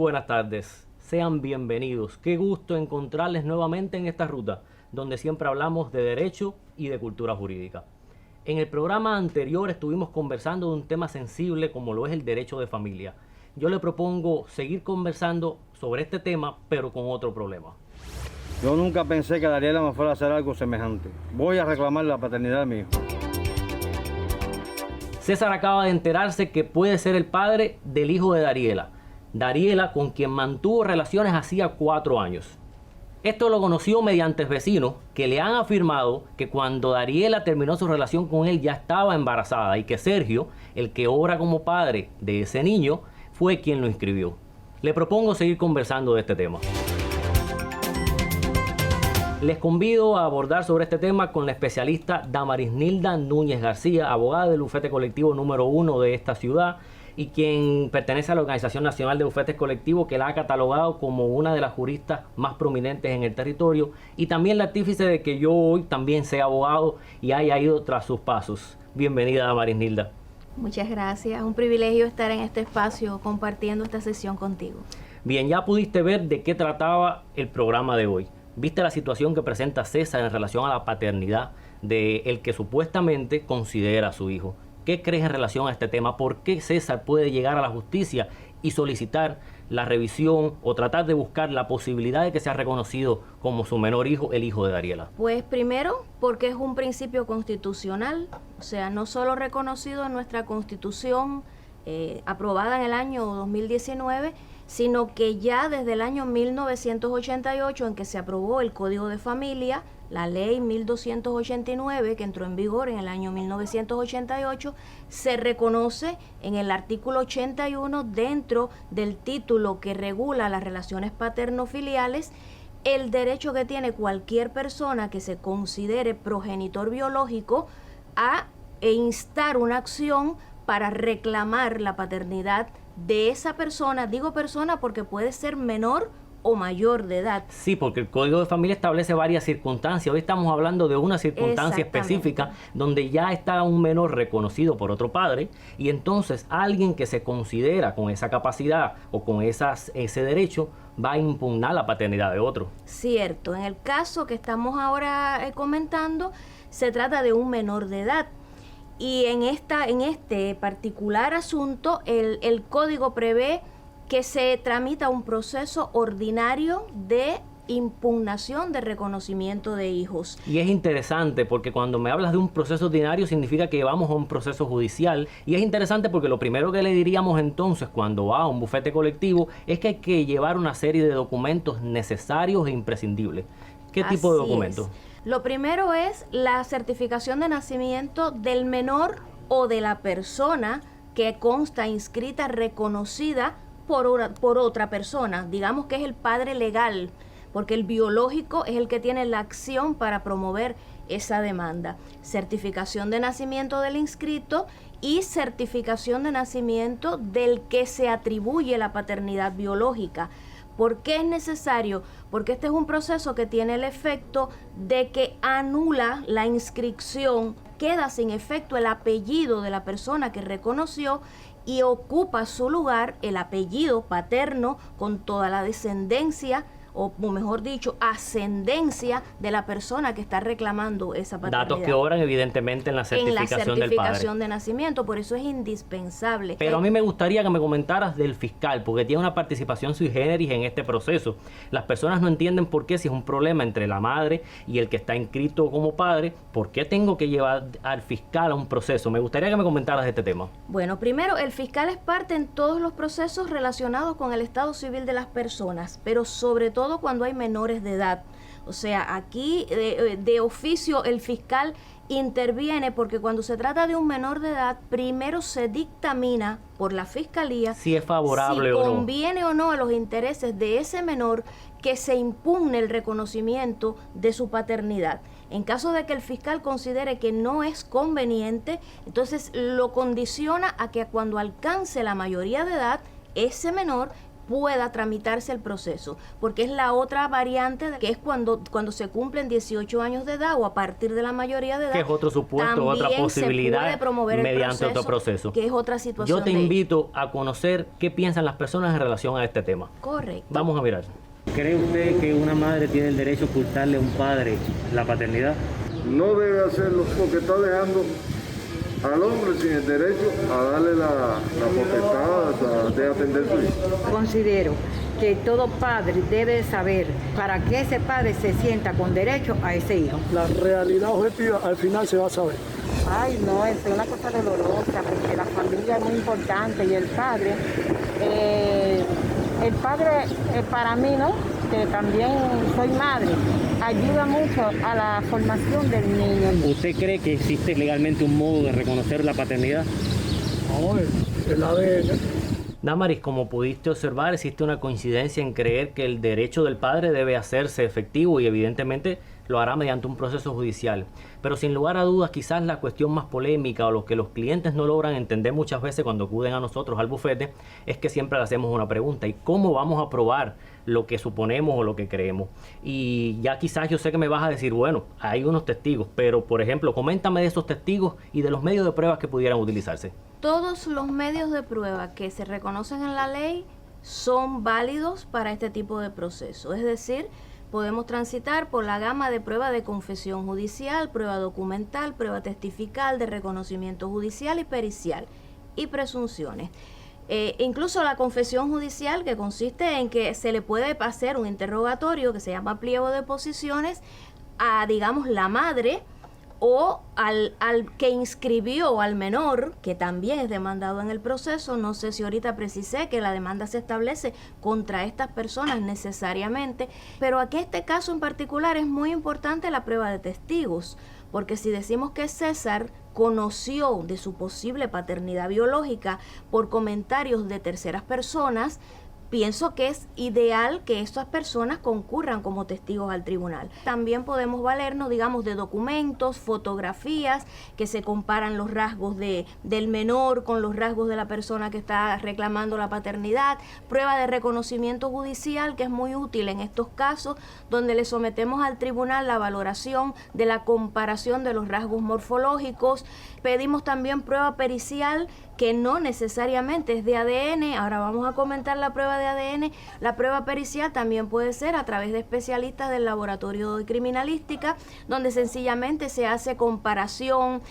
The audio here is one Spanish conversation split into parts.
buenas tardes, sean bienvenidos. Qué gusto encontrarles nuevamente en esta ruta, donde siempre hablamos de derecho y de cultura jurídica. En el programa anterior estuvimos conversando de un tema sensible como lo es el derecho de familia. Yo le propongo seguir conversando sobre este tema, pero con otro problema. Yo nunca pensé que Dariela me fuera a hacer algo semejante. Voy a reclamar la paternidad de mi hijo. César acaba de enterarse que puede ser el padre del hijo de Dariela. Dariela, con quien mantuvo relaciones hacía 4 años. Esto lo conoció mediante vecinos que le han afirmado que cuando Dariela terminó su relación con él ya estaba embarazada y que Sergio, el que obra como padre de ese niño, fue quien lo inscribió. Le propongo seguir conversando de este tema. Les convido a abordar sobre este tema con la especialista Damarisnilda Núñez García, abogada del bufete colectivo número 1 de esta ciudad y quien pertenece a la Organización Nacional de Bufetes Colectivos, que la ha catalogado como una de las juristas más prominentes en el territorio, y también la artífice de que yo hoy también sea abogado y haya ido tras sus pasos. Bienvenida, Damarisnilda. Muchas gracias, un privilegio estar en este espacio compartiendo esta sesión contigo. Bien, ya pudiste ver de qué trataba el programa de hoy. Viste la situación que presenta César en relación a la paternidad de el que supuestamente considera a su hijo. ¿Qué crees en relación a este tema? ¿Por qué César puede llegar a la justicia y solicitar la revisión o tratar de buscar la posibilidad de que sea reconocido como su menor hijo, el hijo de Dariela? Pues primero, porque es un principio constitucional, o sea, no solo reconocido en nuestra Constitución aprobada en el año 2019, sino que ya desde el año 1988, en que se aprobó el Código de Familia, la ley 1289, que entró en vigor en el año 1988, se reconoce en el artículo 81, dentro del título que regula las relaciones paterno-filiales, el derecho que tiene cualquier persona que se considere progenitor biológico a instar una acción para reclamar la paternidad de esa persona. Digo persona porque puede ser menor o mayor de edad. Sí, porque el Código de Familia establece varias circunstancias. Hoy estamos hablando de una circunstancia específica donde ya está un menor reconocido por otro padre y entonces alguien que se considera con esa capacidad o con ese derecho va a impugnar la paternidad de otro. Cierto, en el caso que estamos ahora comentando, se trata de un menor de edad. Y en este particular asunto, el código prevé que se tramita un proceso ordinario de impugnación de reconocimiento de hijos. Y es interesante porque cuando me hablas de un proceso ordinario significa que vamos a un proceso judicial, y es interesante porque lo primero que le diríamos entonces cuando va a un bufete colectivo es que hay que llevar una serie de documentos necesarios e imprescindibles. ¿Qué tipo de documentos? Lo primero es la certificación de nacimiento del menor o de la persona que consta inscrita, reconocida por otra persona. Digamos que es el padre legal, porque el biológico es el que tiene la acción para promover esa demanda. Certificación de nacimiento del inscrito y certificación de nacimiento del que se atribuye la paternidad biológica. ¿Por qué es necesario? Porque este es un proceso que tiene el efecto de que anula la inscripción, queda sin efecto el apellido de la persona que reconoció y ocupa su lugar el apellido paterno con toda la descendencia, o mejor dicho, ascendencia de la persona que está reclamando esa paternidad. Datos que obran evidentemente en la certificación del padre. De nacimiento, por eso es indispensable. Pero a mí me gustaría que me comentaras del fiscal, porque tiene una participación sui generis en este proceso. Las personas no entienden por qué, si es un problema entre la madre y el que está inscrito como padre, ¿por qué tengo que llevar al fiscal a un proceso? Me gustaría que me comentaras de este tema. Bueno, primero, el fiscal es parte en todos los procesos relacionados con el estado civil de las personas, pero sobre todo cuando hay menores de edad. O sea, aquí de oficio el fiscal interviene porque cuando se trata de un menor de edad, primero se dictamina por la fiscalía si es favorable si o no, conviene o no a los intereses de ese menor que se impugne el reconocimiento de su paternidad. En caso de que el fiscal considere que no es conveniente, entonces lo condiciona a que cuando alcance la mayoría de edad, ese menor pueda tramitarse el proceso, porque es la otra variante, que es cuando se cumplen 18 años de edad o a partir de la mayoría de edad, que es otro supuesto, otra posibilidad se puede promover mediante otro proceso, que es otra situación. Yo te invito a conocer qué piensan las personas en relación a este tema. Correcto. Vamos a mirar. ¿Cree usted que una madre tiene el derecho a ocultarle a un padre la paternidad? No debe hacerlo porque está dejando al hombre sin el derecho a darle la potestad de atender su hijo. Considero que todo padre debe saber para que ese padre se sienta con derecho a ese hijo. La realidad objetiva al final se va a saber. Ay, no, es una cosa dolorosa porque la familia es muy importante y el padre para mí, ¿no? Que también soy madre, ayuda mucho a la formación del niño. ¿Usted cree que existe legalmente un modo de reconocer la paternidad? No, el ADN. Damaris, como pudiste observar, existe una coincidencia en creer que el derecho del padre debe hacerse efectivo y evidentemente lo hará mediante un proceso judicial. Pero sin lugar a dudas, quizás la cuestión más polémica o lo que los clientes no logran entender muchas veces cuando acuden a nosotros al bufete es que siempre le hacemos una pregunta: ¿y cómo vamos a probar lo que suponemos o lo que creemos? Y ya quizás yo sé que me vas a decir, bueno, hay unos testigos, pero por ejemplo, coméntame de esos testigos y de los medios de pruebas que pudieran utilizarse. Todos los medios de prueba que se reconocen en la ley son válidos para este tipo de proceso. Es decir, podemos transitar por la gama de prueba de confesión judicial, prueba documental, prueba testifical, de reconocimiento judicial y pericial, y presunciones. Incluso la confesión judicial, que consiste en que se le puede hacer un interrogatorio que se llama pliego de posiciones a, digamos, la madre o al que inscribió al menor, que también es demandado en el proceso. No sé si ahorita precisé que la demanda se establece contra estas personas necesariamente, pero aquí este caso en particular es muy importante la prueba de testigos, porque si decimos que César conoció de su posible paternidad biológica por comentarios de terceras personas, pienso que es ideal que estas personas concurran como testigos al tribunal. También podemos valernos, digamos, de documentos, fotografías, que se comparan los rasgos del menor con los rasgos de la persona que está reclamando la paternidad, prueba de reconocimiento judicial, que es muy útil en estos casos, donde le sometemos al tribunal la valoración de la comparación de los rasgos morfológicos. Pedimos también prueba pericial, que no necesariamente es de ADN. Ahora vamos a comentar la prueba de ADN. La prueba pericial también puede ser a través de especialistas del laboratorio de criminalística, donde sencillamente se hace comparación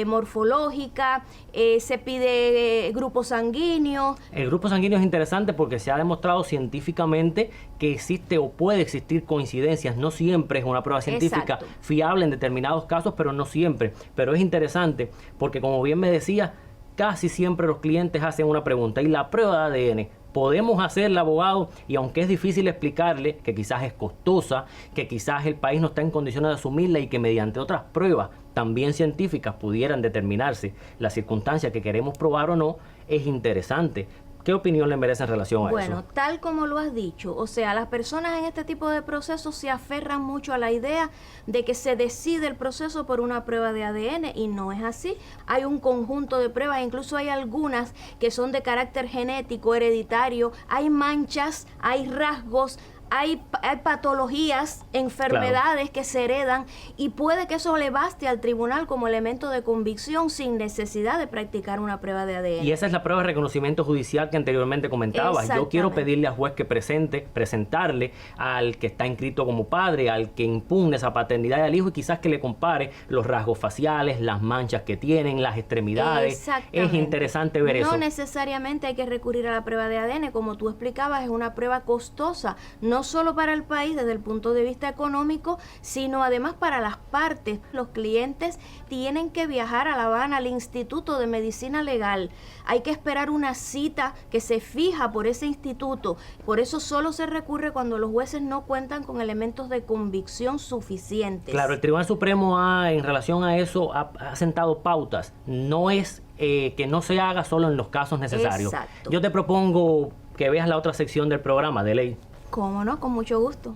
morfológica, se pide grupo sanguíneo. El grupo sanguíneo es interesante porque se ha demostrado científicamente que existe o puede existir coincidencias. No siempre es una prueba científica fiable en determinados casos, pero no siempre. Pero es interesante porque, como bien me decía, casi siempre los clientes hacen una pregunta: ¿y la prueba de ADN podemos hacerla, abogado? Y aunque es difícil explicarle que quizás es costosa, que quizás el país no está en condiciones de asumirla y que mediante otras pruebas también científicas pudieran determinarse la circunstancia que queremos probar o no, es interesante. ¿Qué opinión le merece en relación a eso? Bueno, tal como lo has dicho, o sea, las personas en este tipo de procesos se aferran mucho a la idea de que se decide el proceso por una prueba de ADN, y no es así. Hay un conjunto de pruebas, incluso hay algunas que son de carácter genético, hereditario, hay manchas, hay rasgos, hay patologías, enfermedades que se heredan, y puede que eso le baste al tribunal como elemento de convicción sin necesidad de practicar una prueba de ADN. Y esa es la prueba de reconocimiento judicial que anteriormente comentabas. Yo quiero pedirle al juez que presentarle al que está inscrito como padre, al que impugne esa paternidad del hijo, y quizás que le compare los rasgos faciales, las manchas que tienen, las extremidades. Es interesante ver eso. No necesariamente hay que recurrir a la prueba de ADN, como tú explicabas, es una prueba costosa, no solo para el país desde el punto de vista económico, sino además para las partes. Los clientes tienen que viajar a La Habana, al Instituto de Medicina Legal. Hay que esperar una cita que se fija por ese instituto. Por eso solo se recurre cuando los jueces no cuentan con elementos de convicción suficientes. Claro, el Tribunal Supremo en relación a eso ha sentado pautas. No es que no se haga solo en los casos necesarios. Exacto. Yo te propongo que veas la otra sección del programa de ley. ¿Cómo no? Con mucho gusto.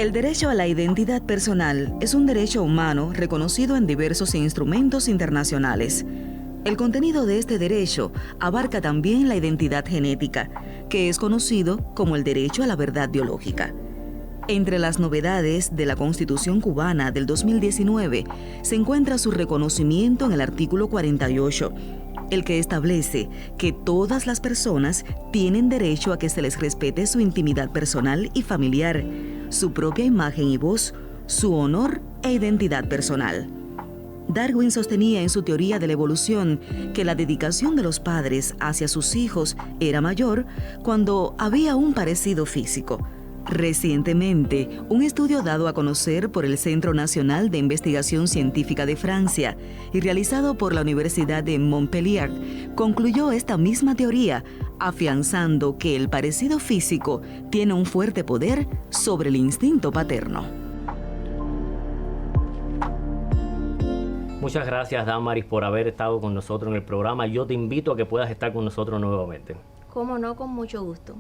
El derecho a la identidad personal es un derecho humano reconocido en diversos instrumentos internacionales. El contenido de este derecho abarca también la identidad genética, que es conocido como el derecho a la verdad biológica. Entre las novedades de la Constitución cubana del 2019 se encuentra su reconocimiento en el artículo 48, el que establece que todas las personas tienen derecho a que se les respete su intimidad personal y familiar, su propia imagen y voz, su honor e identidad personal. Darwin sostenía en su teoría de la evolución que la dedicación de los padres hacia sus hijos era mayor cuando había un parecido físico. Recientemente, un estudio dado a conocer por el Centro Nacional de Investigación Científica de Francia y realizado por la Universidad de Montpellier concluyó esta misma teoría, afianzando que el parecido físico tiene un fuerte poder sobre el instinto paterno. Muchas gracias, Damaris, por haber estado con nosotros en el programa. Yo te invito a que puedas estar con nosotros nuevamente. Cómo no, con mucho gusto.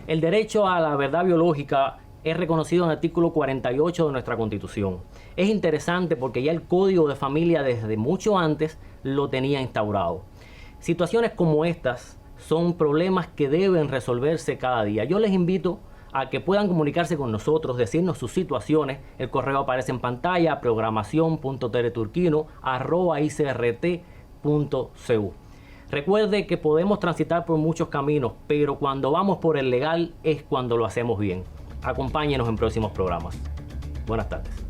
El derecho a la verdad biológica es reconocido en el artículo 48 de nuestra Constitución. Es interesante porque ya el Código de Familia desde mucho antes lo tenía instaurado. Situaciones como estas son problemas que deben resolverse cada día. Yo les invito a que puedan comunicarse con nosotros, decirnos sus situaciones. El correo aparece en pantalla, programación.teleturquino@icrt.cu. Recuerde que podemos transitar por muchos caminos, pero cuando vamos por el legal es cuando lo hacemos bien. Acompáñenos en próximos programas. Buenas tardes.